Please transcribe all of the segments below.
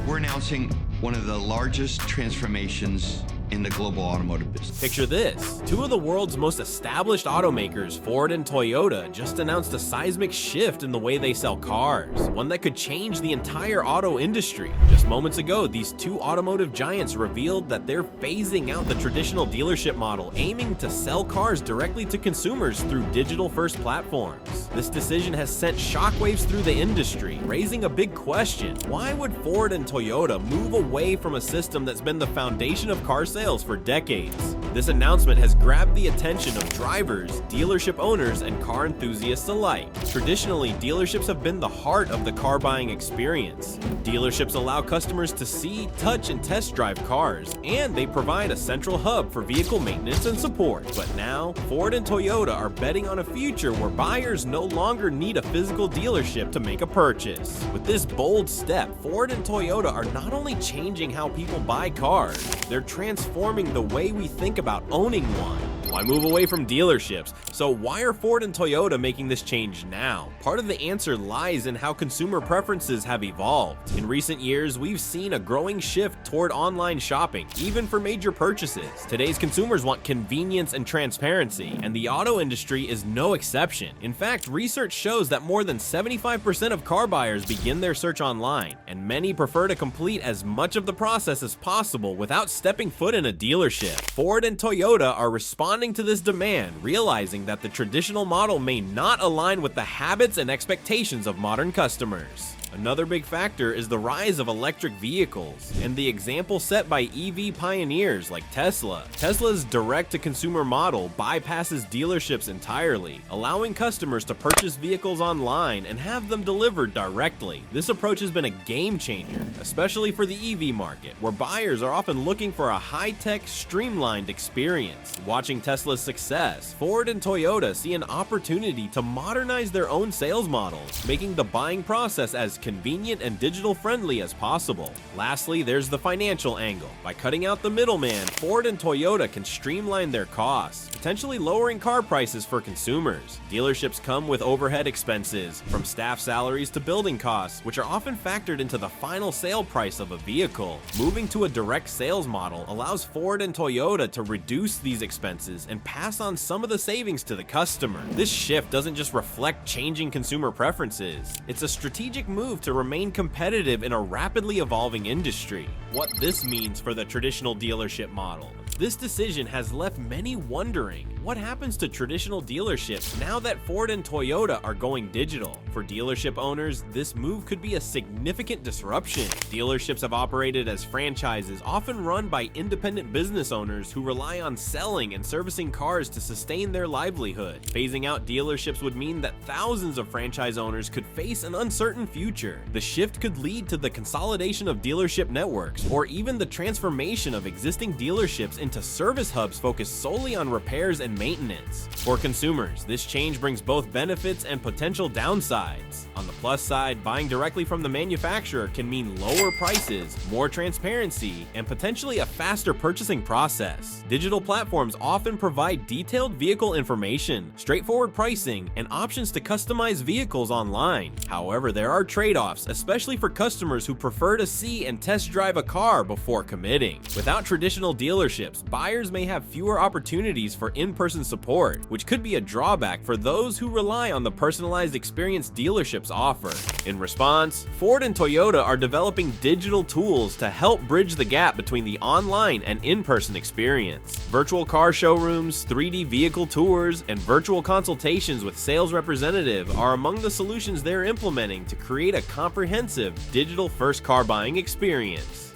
We're announcing one of the largest transformations in the global automotive business. Picture this. Two of the world's most established automakers, Ford and Toyota, just announced a seismic shift in the way they sell cars, one that could change the entire auto industry. Just moments ago, these two automotive giants revealed that they're phasing out the traditional dealership model, aiming to sell cars directly to consumers through digital-first platforms. This decision has sent shockwaves through the industry, raising a big question. Why would Ford and Toyota move away from a system that's been the foundation of car sales for decades? This announcement has grabbed the attention of drivers, dealership owners, and car enthusiasts alike. Traditionally, dealerships have been the heart of the car buying experience. Dealerships allow customers to see, touch, and test drive cars, and they provide a central hub for vehicle maintenance and support. But now, Ford and Toyota are betting on a future where buyers no longer need a physical dealership to make a purchase. With this bold step, Ford and Toyota are not only changing how people buy cars, they're transforming the way we think about owning one. Why move away from dealerships? So why are Ford and Toyota making this change now? Part of the answer lies in how consumer preferences have evolved. In recent years, we've seen a growing shift toward online shopping, even for major purchases. Today's consumers want convenience and transparency, and the auto industry is no exception. In fact, research shows that more than 75% of car buyers begin their search online, and many prefer to complete as much of the process as possible without stepping foot in a dealership. Ford and Toyota are responding to this demand, realizing that the traditional model may not align with the habits and expectations of modern customers. Another big factor is the rise of electric vehicles, and the example set by EV pioneers like Tesla. Tesla's direct-to-consumer model bypasses dealerships entirely, allowing customers to purchase vehicles online and have them delivered directly. This approach has been a game-changer, especially for the EV market, where buyers are often looking for a high-tech, streamlined experience. Watching Tesla's success, Ford and Toyota see an opportunity to modernize their own sales models, making the buying process as convenient and digital-friendly as possible. Lastly, there's the financial angle. By cutting out the middleman, Ford and Toyota can streamline their costs, potentially lowering car prices for consumers. Dealerships come with overhead expenses, from staff salaries to building costs, which are often factored into the final sale price of a vehicle. Moving to a direct sales model allows Ford and Toyota to reduce these expenses and pass on some of the savings to the customer. This shift doesn't just reflect changing consumer preferences, it's a strategic move to remain competitive in a rapidly evolving industry. What this means for the traditional dealership model. This decision has left many wondering, what happens to traditional dealerships now that Ford and Toyota are going digital? For dealership owners, this move could be a significant disruption. Dealerships have operated as franchises, often run by independent business owners who rely on selling and servicing cars to sustain their livelihood. Phasing out dealerships would mean that thousands of franchise owners could face an uncertain future. The shift could lead to the consolidation of dealership networks, or even the transformation of existing dealerships into service hubs focused solely on repairs and maintenance. For consumers, this change brings both benefits and potential downsides. On the plus side, buying directly from the manufacturer can mean lower prices, more transparency, and potentially a faster purchasing process. Digital platforms often provide detailed vehicle information, straightforward pricing, and options to customize vehicles online. However, there are trade-offs, especially for customers who prefer to see and test drive a car before committing. Without traditional dealerships, buyers may have fewer opportunities for in-person support, which could be a drawback for those who rely on the personalized experience dealerships offer. In response, Ford and Toyota are developing digital tools to help bridge the gap between the online and in-person experience. Virtual car showrooms, 3D vehicle tours, and virtual consultations with sales representatives are among the solutions they're implementing to create a comprehensive digital-first car buying experience.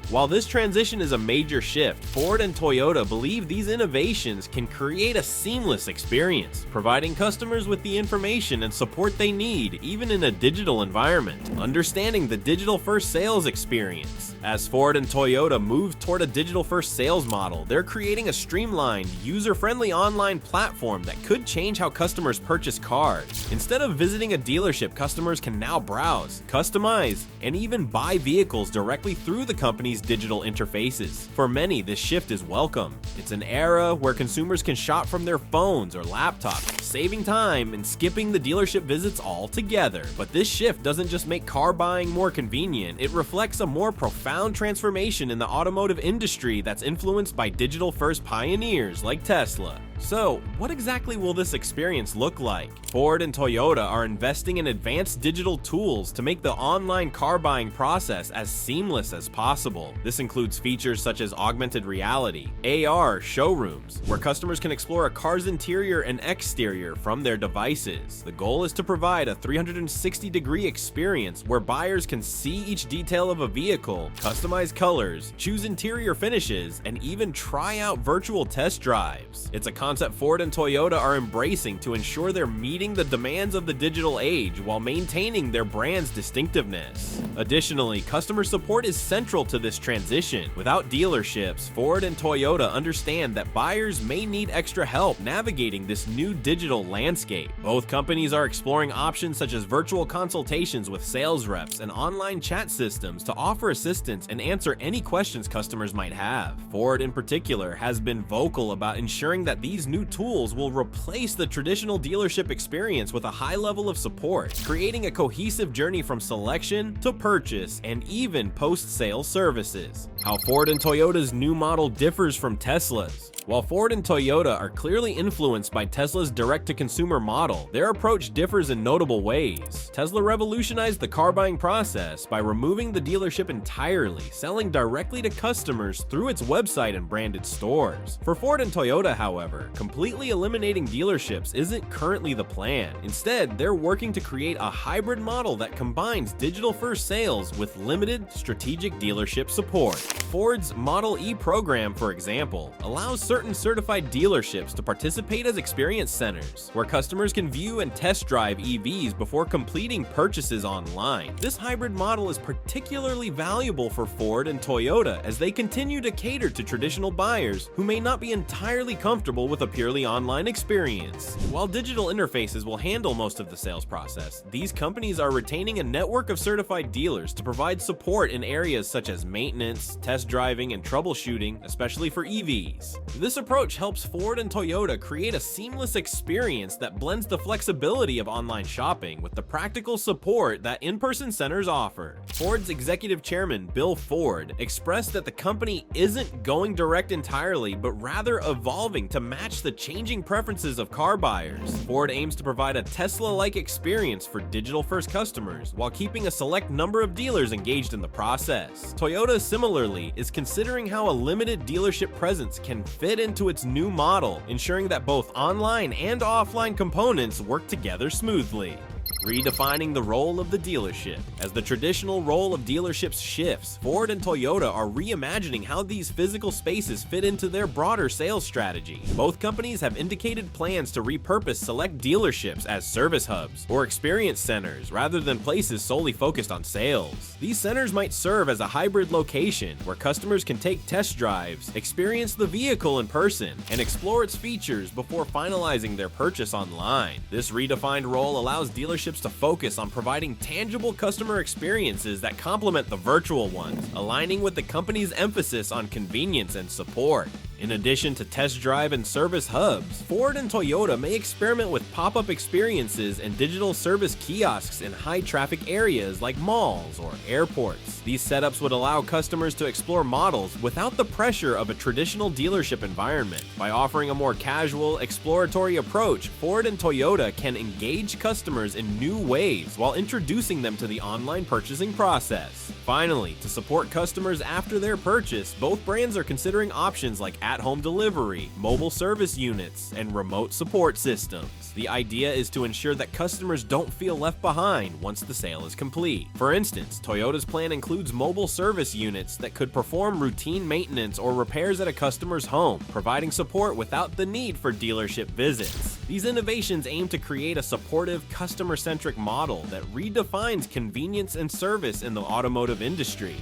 While this transition is a major shift, Ford and Toyota believe these innovations can create a seamless experience, providing customers with the information and support they need, even in a digital environment. Understanding the digital-first sales experience. As Ford and Toyota move toward a digital-first sales model, they're creating a streamlined, user-friendly online platform that could change how customers purchase cars. Instead of visiting a dealership, customers can now browse, customize, and even buy vehicles directly through the company's digital interfaces. For many, this shift is welcome. It's an era where consumers can shop from their phones or laptops, saving time and skipping the dealership visits altogether. But this shift doesn't just make car buying more convenient, it reflects a more profound transformation in the automotive industry that's influenced by digital-first pioneers like Tesla. So, what exactly will this experience look like? Ford and Toyota are investing in advanced digital tools to make the online car buying process as seamless as possible. This includes features such as augmented reality, AR showrooms, where customers can explore a car's interior and exterior from their devices. The goal is to provide a 360-degree experience where buyers can see each detail of a vehicle, customize colors, choose interior finishes, and even try out virtual test drives. It's a concept Ford and Toyota are embracing to ensure they're meeting the demands of the digital age while maintaining their brand's distinctiveness. Additionally, customer support is central to this transition. Without dealerships, Ford and Toyota understand that buyers may need extra help navigating this new digital landscape. Both companies are exploring options such as virtual consultations with sales reps and online chat systems to offer assistance and answer any questions customers might have. Ford in particular has been vocal about ensuring that these new tools will replace the traditional dealership experience with a high level of support, creating a cohesive journey from selection to purchase and even post-sale services. How Ford and Toyota's new model differs from Tesla's. While Ford and Toyota are clearly influenced by Tesla's direct-to-consumer model, their approach differs in notable ways. Tesla revolutionized the car buying process by removing the dealership entirely, selling directly to customers through its website and branded stores. For Ford and Toyota, however, completely eliminating dealerships isn't currently the plan. Instead, they're working to create a hybrid model that combines digital-first sales with limited strategic dealership support. Ford's Model E program, for example, allows certain certified dealerships to participate as experience centers, where customers can view and test drive EVs before completing purchases online. This hybrid model is particularly valuable for Ford and Toyota as they continue to cater to traditional buyers who may not be entirely comfortable with a purely online experience. While digital interfaces will handle most of the sales process, these companies are retaining a network of certified dealers to provide support in areas such as maintenance, test driving, and troubleshooting, especially for EVs. This approach helps Ford and Toyota create a seamless experience that blends the flexibility of online shopping with the practical support that in-person centers offer. Ford's executive chairman, Bill Ford, expressed that the company isn't going direct entirely, but rather evolving to match the changing preferences of car buyers. Ford aims to provide a Tesla-like experience for digital-first customers while keeping a select number of dealers engaged in the process. Toyota, similarly, is considering how a limited dealership presence can fit into its new model, ensuring that both online and offline components work together smoothly. Redefining the role of the dealership. As the traditional role of dealerships shifts, Ford and Toyota are reimagining how these physical spaces fit into their broader sales strategy. Both companies have indicated plans to repurpose select dealerships as service hubs or experience centers rather than places solely focused on sales. These centers might serve as a hybrid location where customers can take test drives, experience the vehicle in person, and explore its features before finalizing their purchase online. This redefined role allows dealerships to focus on providing tangible customer experiences that complement the virtual ones, aligning with the company's emphasis on convenience and support. In addition to test drive and service hubs, Ford and Toyota may experiment with pop-up experiences and digital service kiosks in high-traffic areas like malls or airports. These setups would allow customers to explore models without the pressure of a traditional dealership environment. By offering a more casual, exploratory approach, Ford and Toyota can engage customers in new ways while introducing them to the online purchasing process. Finally, to support customers after their purchase, both brands are considering options like at-home delivery, mobile service units, and remote support systems. The idea is to ensure that customers don't feel left behind once the sale is complete. For instance, Toyota's plan includes mobile service units that could perform routine maintenance or repairs at a customer's home, providing support without the need for dealership visits. These innovations aim to create a supportive, customer-centric model that redefines convenience and service in the automotive industry.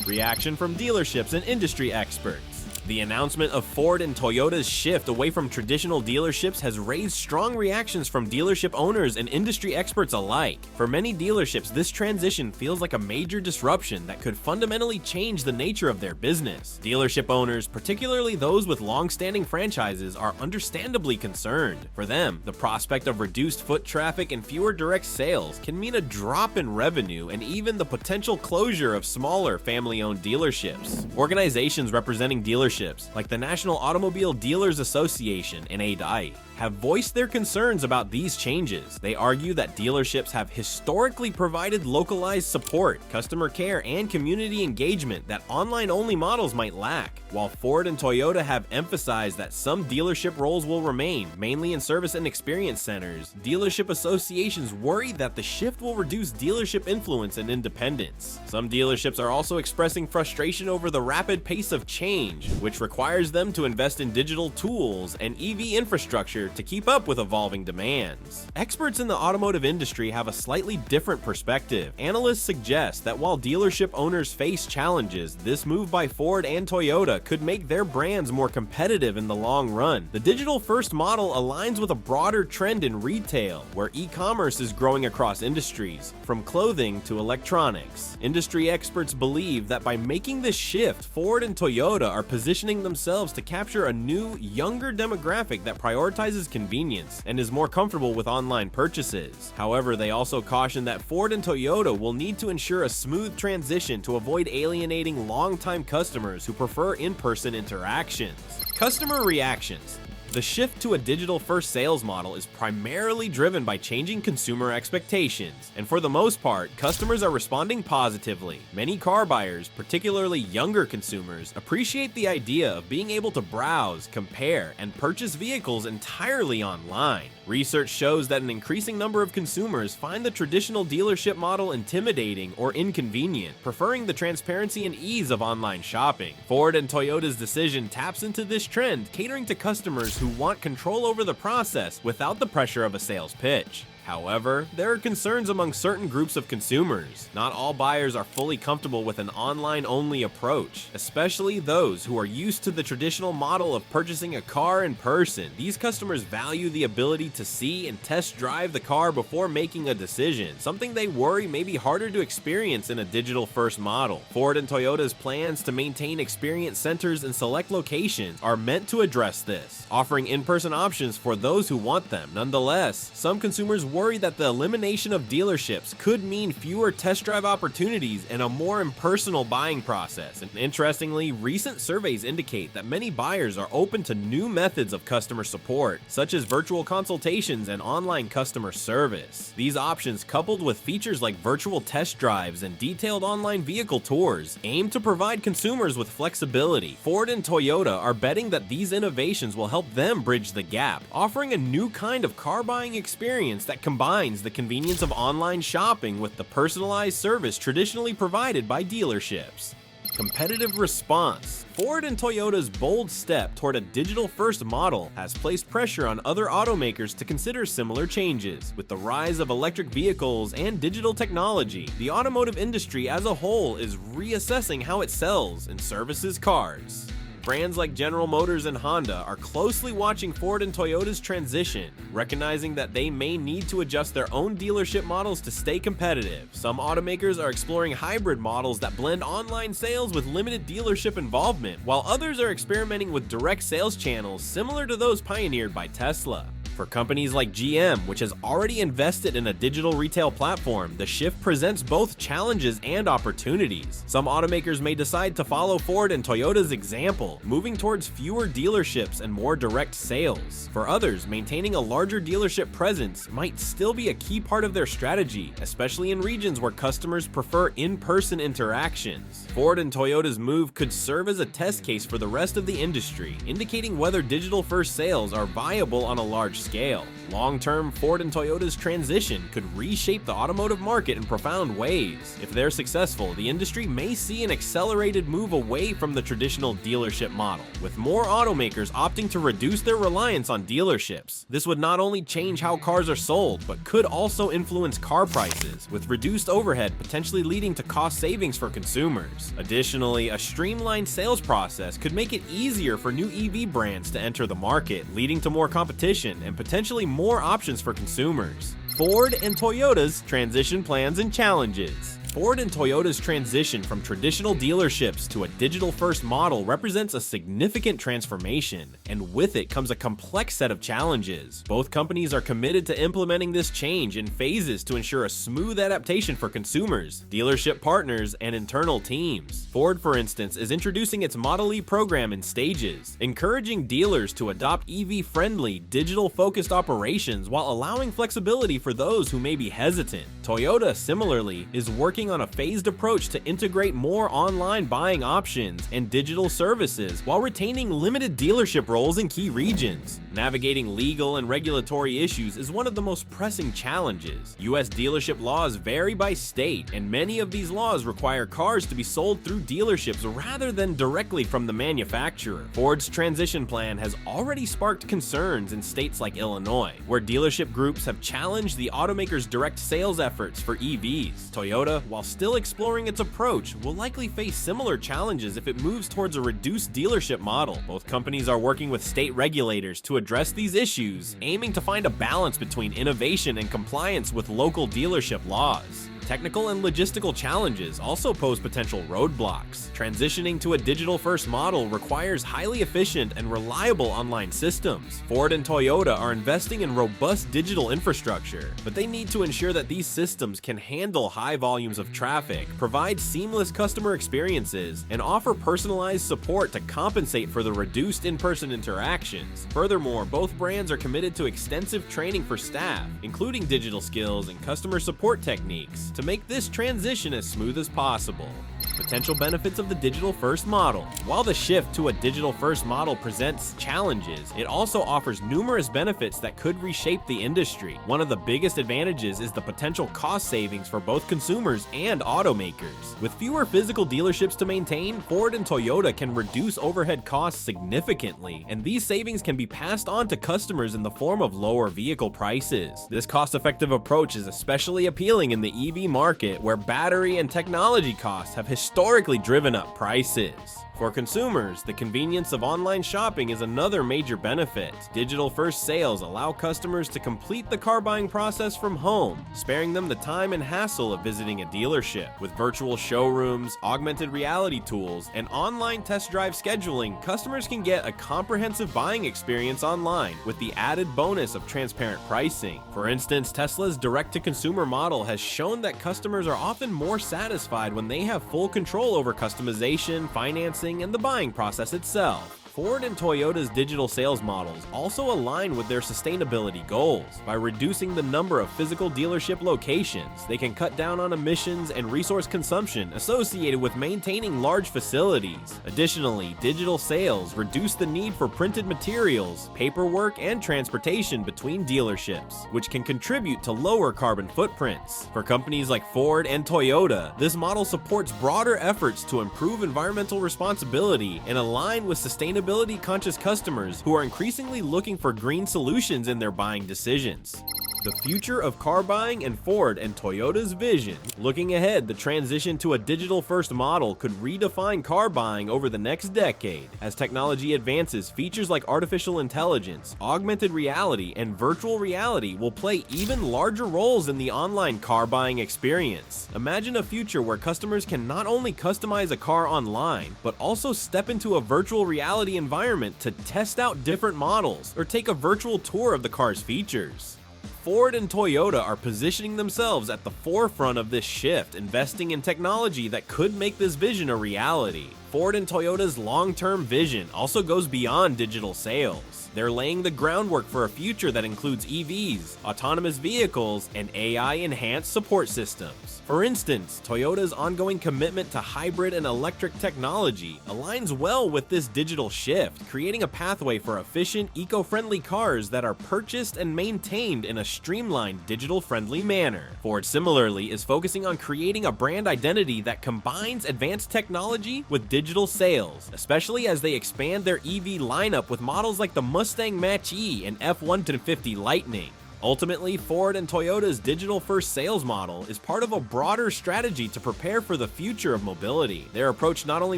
Reaction from dealerships and industry experts. The announcement of Ford and Toyota's shift away from traditional dealerships has raised strong reactions from dealership owners and industry experts alike. For many dealerships, this transition feels like a major disruption that could fundamentally change the nature of their business. Dealership owners, particularly those with long-standing franchises, are understandably concerned. For them, the prospect of reduced foot traffic and fewer direct sales can mean a drop in revenue and even the potential closure of smaller family-owned dealerships. Organizations representing dealerships like the National Automobile Dealers Association and ADAI have voiced their concerns about these changes. They argue that dealerships have historically provided localized support, customer care, and community engagement that online-only models might lack. While Ford and Toyota have emphasized that some dealership roles will remain, mainly in service and experience centers, dealership associations worry that the shift will reduce dealership influence and independence. Some dealerships are also expressing frustration over the rapid pace of change, which requires them to invest in digital tools and EV infrastructure to keep up with evolving demands. Experts in the automotive industry have a slightly different perspective. Analysts suggest that while dealership owners face challenges, this move by Ford and Toyota could make their brands more competitive in the long run. The digital-first model aligns with a broader trend in retail, where e-commerce is growing across industries, from clothing to electronics. Industry experts believe that by making this shift, Ford and Toyota are positioning themselves to capture a new, younger demographic that prioritizes convenience and is more comfortable with online purchases. However, they also caution that Ford and Toyota will need to ensure a smooth transition to avoid alienating longtime customers who prefer in-person interactions. Customer reactions. The shift to a digital-first sales model is primarily driven by changing consumer expectations, and for the most part, customers are responding positively. Many car buyers, particularly younger consumers, appreciate the idea of being able to browse, compare, and purchase vehicles entirely online. Research shows that an increasing number of consumers find the traditional dealership model intimidating or inconvenient, preferring the transparency and ease of online shopping. Ford and Toyota's decision taps into this trend, catering to customers who want control over the process without the pressure of a sales pitch. However, there are concerns among certain groups of consumers. Not all buyers are fully comfortable with an online-only approach, especially those who are used to the traditional model of purchasing a car in person. These customers value the ability to see and test drive the car before making a decision, something they worry may be harder to experience in a digital-first model. Ford and Toyota's plans to maintain experience centers in select locations are meant to address this, offering in-person options for those who want them. Nonetheless, some consumers worry that the elimination of dealerships could mean fewer test drive opportunities and a more impersonal buying process. And interestingly, recent surveys indicate that many buyers are open to new methods of customer support, such as virtual consultations and online customer service. These options, coupled with features like virtual test drives and detailed online vehicle tours, aim to provide consumers with flexibility. Ford and Toyota are betting that these innovations will help them bridge the gap, offering a new kind of car buying experience that combines the convenience of online shopping with the personalized service traditionally provided by dealerships. Competitive response. Ford and Toyota's bold step toward a digital-first model has placed pressure on other automakers to consider similar changes. With the rise of electric vehicles and digital technology, the automotive industry as a whole is reassessing how it sells and services cars. Brands like General Motors and Honda are closely watching Ford and Toyota's transition, recognizing that they may need to adjust their own dealership models to stay competitive. Some automakers are exploring hybrid models that blend online sales with limited dealership involvement, while others are experimenting with direct sales channels similar to those pioneered by Tesla. For companies like GM, which has already invested in a digital retail platform, the shift presents both challenges and opportunities. Some automakers may decide to follow Ford and Toyota's example, moving towards fewer dealerships and more direct sales. For others, maintaining a larger dealership presence might still be a key part of their strategy, especially in regions where customers prefer in-person interactions. Ford and Toyota's move could serve as a test case for the rest of the industry, indicating whether digital-first sales are viable on a large scale. Long-term, Ford and Toyota's transition could reshape the automotive market in profound ways. If they're successful, the industry may see an accelerated move away from the traditional dealership model, with more automakers opting to reduce their reliance on dealerships. This would not only change how cars are sold, but could also influence car prices, with reduced overhead potentially leading to cost savings for consumers. Additionally, a streamlined sales process could make it easier for new EV brands to enter the market, leading to more competition and potentially more options for consumers. Ford and Toyota's transition plans and challenges. Ford and Toyota's transition from traditional dealerships to a digital-first model represents a significant transformation, and with it comes a complex set of challenges. Both companies are committed to implementing this change in phases to ensure a smooth adaptation for consumers, dealership partners, and internal teams. Ford, for instance, is introducing its Model E program in stages, encouraging dealers to adopt EV-friendly, digital-focused operations while allowing flexibility for those who may be hesitant. Toyota, similarly, is working on a phased approach to integrate more online buying options and digital services while retaining limited dealership roles in key regions. Navigating legal and regulatory issues is one of the most pressing challenges. U.S. dealership laws vary by state, and many of these laws require cars to be sold through dealerships rather than directly from the manufacturer. Ford's transition plan has already sparked concerns in states like Illinois, where dealership groups have challenged the automaker's direct sales efforts for EVs. Toyota, while still exploring its approach, will likely face similar challenges if it moves towards a reduced dealership model. Both companies are working with state regulators to address these issues, aiming to find a balance between innovation and compliance with local dealership laws. Technical and logistical challenges also pose potential roadblocks. Transitioning to a digital-first model requires highly efficient and reliable online systems. Ford and Toyota are investing in robust digital infrastructure, but they need to ensure that these systems can handle high volumes of traffic, provide seamless customer experiences, and offer personalized support to compensate for the reduced in-person interactions. Furthermore, both brands are committed to extensive training for staff, including digital skills and customer support techniques, to make this transition as smooth as possible. Potential benefits of the digital-first model. While the shift to a digital-first model presents challenges, it also offers numerous benefits that could reshape the industry. One of the biggest advantages is the potential cost savings for both consumers and automakers. With fewer physical dealerships to maintain, Ford and Toyota can reduce overhead costs significantly, and these savings can be passed on to customers in the form of lower vehicle prices. This cost-effective approach is especially appealing in the EV market, where battery and technology costs have historically driven up prices. For consumers, the convenience of online shopping is another major benefit. Digital-first sales allow customers to complete the car buying process from home, sparing them the time and hassle of visiting a dealership. With virtual showrooms, augmented reality tools, and online test drive scheduling, customers can get a comprehensive buying experience online with the added bonus of transparent pricing. For instance, Tesla's direct-to-consumer model has shown that customers are often more satisfied when they have full control over customization, financing, and the buying process itself. Ford and Toyota's digital sales models also align with their sustainability goals. By reducing the number of physical dealership locations, they can cut down on emissions and resource consumption associated with maintaining large facilities. Additionally, digital sales reduce the need for printed materials, paperwork, and transportation between dealerships, which can contribute to lower carbon footprints. For companies like Ford and Toyota, this model supports broader efforts to improve environmental responsibility and align with sustainability conscious customers who are increasingly looking for green solutions in their buying decisions. The future of car buying and Ford and Toyota's vision. Looking ahead, the transition to a digital-first model could redefine car buying over the next decade. As technology advances, features like artificial intelligence, augmented reality, and virtual reality will play even larger roles in the online car buying experience. Imagine a future where customers can not only customize a car online, but also step into a virtual reality environment to test out different models or take a virtual tour of the car's features. Ford and Toyota are positioning themselves at the forefront of this shift, investing in technology that could make this vision a reality. Ford and Toyota's long-term vision also goes beyond digital sales. They're laying the groundwork for a future that includes EVs, autonomous vehicles, and AI-enhanced support systems. For instance, Toyota's ongoing commitment to hybrid and electric technology aligns well with this digital shift, creating a pathway for efficient, eco-friendly cars that are purchased and maintained in a streamlined, digital-friendly manner. Ford similarly is focusing on creating a brand identity that combines advanced technology with digital sales, especially as they expand their EV lineup with models like the Mustang Mach-E and F-150 Lightning. Ultimately, Ford and Toyota's digital-first sales model is part of a broader strategy to prepare for the future of mobility. Their approach not only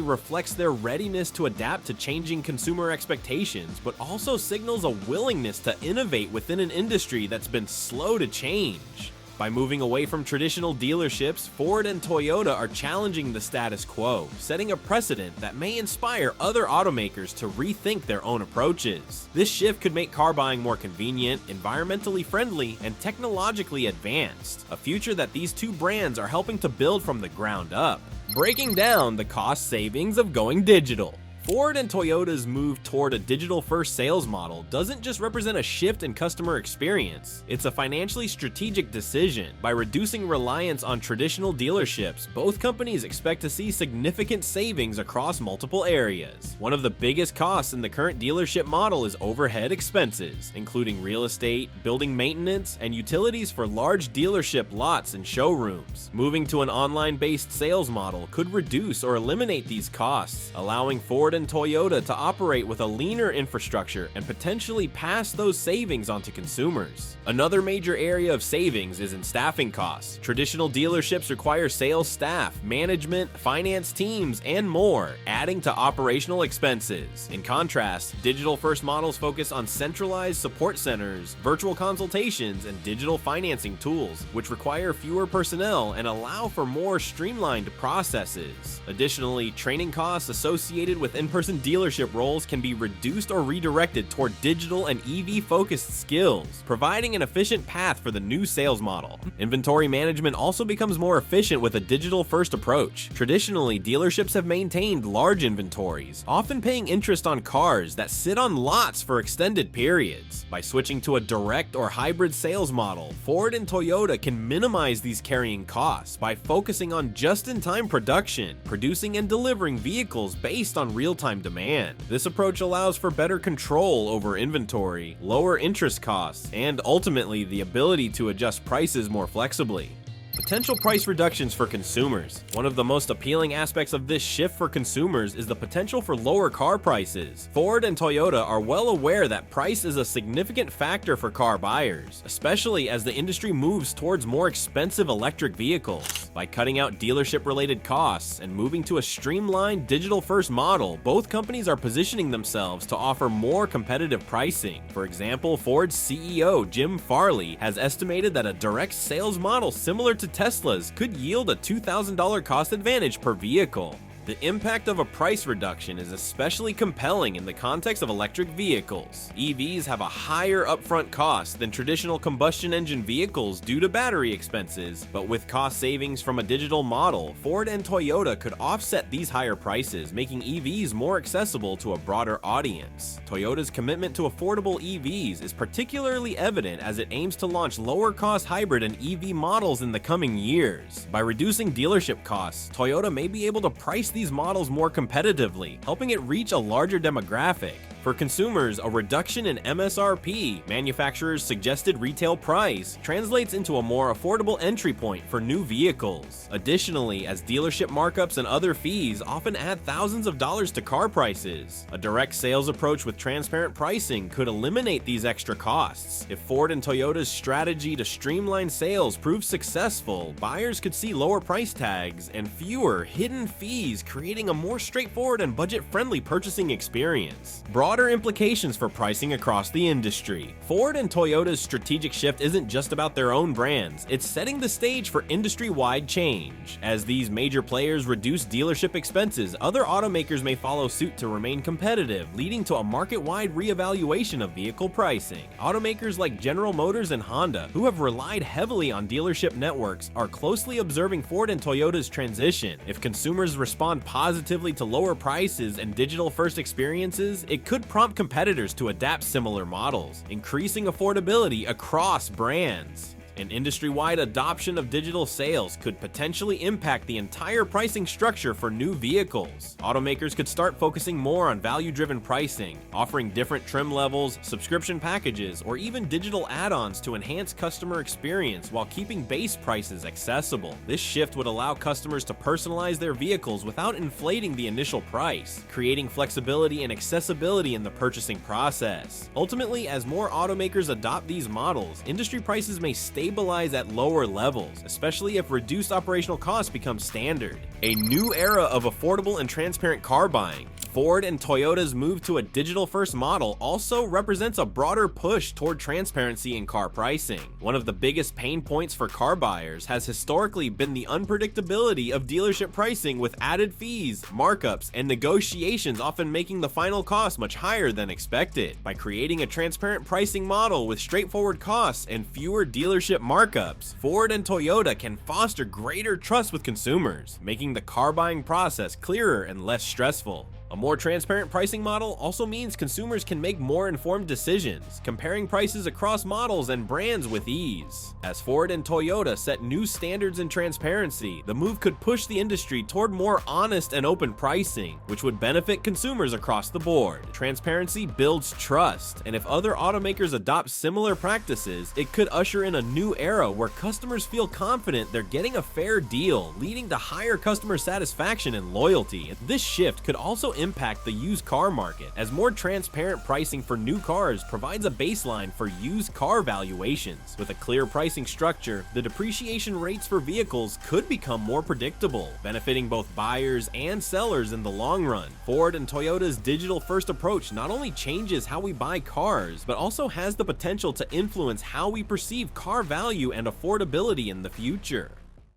reflects their readiness to adapt to changing consumer expectations, but also signals a willingness to innovate within an industry that's been slow to change. By moving away from traditional dealerships, Ford and Toyota are challenging the status quo, setting a precedent that may inspire other automakers to rethink their own approaches. This shift could make car buying more convenient, environmentally friendly, and technologically advanced, a future that these two brands are helping to build from the ground up. Breaking down the cost savings of going digital. Ford and Toyota's move toward a digital-first sales model doesn't just represent a shift in customer experience, it's a financially strategic decision. By reducing reliance on traditional dealerships, both companies expect to see significant savings across multiple areas. One of the biggest costs in the current dealership model is overhead expenses, including real estate, building maintenance, and utilities for large dealership lots and showrooms. Moving to an online-based sales model could reduce or eliminate these costs, allowing Ford and Toyota to operate with a leaner infrastructure and potentially pass those savings onto consumers. Another major area of savings is in staffing costs. Traditional dealerships require sales staff, management, finance teams, and more, adding to operational expenses. In contrast, digital-first models focus on centralized support centers, virtual consultations, and digital financing tools, which require fewer personnel and allow for more streamlined processes. Additionally, training costs associated with in-person dealership roles can be reduced or redirected toward digital and EV-focused skills, providing an efficient path for the new sales model. Inventory management also becomes more efficient with a digital-first approach. Traditionally, dealerships have maintained large inventories, often paying interest on cars that sit on lots for extended periods. By switching to a direct or hybrid sales model, Ford and Toyota can minimize these carrying costs by focusing on just-in-time production, producing and delivering vehicles based on real-time demand. This approach allows for better control over inventory, lower interest costs, and ultimately the ability to adjust prices more flexibly. Potential price reductions for consumers. One of the most appealing aspects of this shift for consumers is the potential for lower car prices. Ford and Toyota are well aware that price is a significant factor for car buyers, especially as the industry moves towards more expensive electric vehicles. By cutting out dealership-related costs and moving to a streamlined digital-first model, both companies are positioning themselves to offer more competitive pricing. For example, Ford's CEO Jim Farley has estimated that a direct sales model similar to Tesla's could yield a $2,000 cost advantage per vehicle. The impact of a price reduction is especially compelling in the context of electric vehicles. EVs have a higher upfront cost than traditional combustion engine vehicles due to battery expenses, but with cost savings from a digital model, Ford and Toyota could offset these higher prices, making EVs more accessible to a broader audience. Toyota's commitment to affordable EVs is particularly evident as it aims to launch lower-cost hybrid and EV models in the coming years. By reducing dealership costs, Toyota may be able to price these models more competitively, helping it reach a larger demographic. For consumers, a reduction in MSRP, manufacturer's suggested retail price, translates into a more affordable entry point for new vehicles. Additionally, as dealership markups and other fees often add thousands of dollars to car prices, a direct sales approach with transparent pricing could eliminate these extra costs. If Ford and Toyota's strategy to streamline sales proves successful, buyers could see lower price tags and fewer hidden fees, creating a more straightforward and budget-friendly purchasing experience. Broad broader implications for pricing across the industry. Ford and Toyota's strategic shift isn't just about their own brands, it's setting the stage for industry-wide change. As these major players reduce dealership expenses, other automakers may follow suit to remain competitive, leading to a market-wide reevaluation of vehicle pricing. Automakers like General Motors and Honda, who have relied heavily on dealership networks, are closely observing Ford and Toyota's transition. If consumers respond positively to lower prices and digital-first experiences, it could prompt competitors to adapt similar models, increasing affordability across brands. An industry-wide adoption of digital sales could potentially impact the entire pricing structure for new vehicles. Automakers could start focusing more on value-driven pricing, offering different trim levels, subscription packages, or even digital add-ons to enhance customer experience while keeping base prices accessible. This shift would allow customers to personalize their vehicles without inflating the initial price, creating flexibility and accessibility in the purchasing process. Ultimately, as more automakers adopt these models, industry prices may stabilize at lower levels, especially if reduced operational costs become standard. A new era of affordable and transparent car buying. Ford and Toyota's move to a digital-first model also represents a broader push toward transparency in car pricing. One of the biggest pain points for car buyers has historically been the unpredictability of dealership pricing, with added fees, markups, and negotiations often making the final cost much higher than expected. By creating a transparent pricing model with straightforward costs and fewer dealership markups, Ford and Toyota can foster greater trust with consumers, making the car buying process clearer and less stressful. A more transparent pricing model also means consumers can make more informed decisions, comparing prices across models and brands with ease. As Ford and Toyota set new standards in transparency, the move could push the industry toward more honest and open pricing, which would benefit consumers across the board. Transparency builds trust, and if other automakers adopt similar practices, it could usher in a new era where customers feel confident they're getting a fair deal, leading to higher customer satisfaction and loyalty. This shift could also impact the used car market, as more transparent pricing for new cars provides a baseline for used car valuations. With a clear pricing structure, the depreciation rates for vehicles could become more predictable, benefiting both buyers and sellers in the long run. Ford and Toyota's digital-first approach not only changes how we buy cars, but also has the potential to influence how we perceive car value and affordability in the future.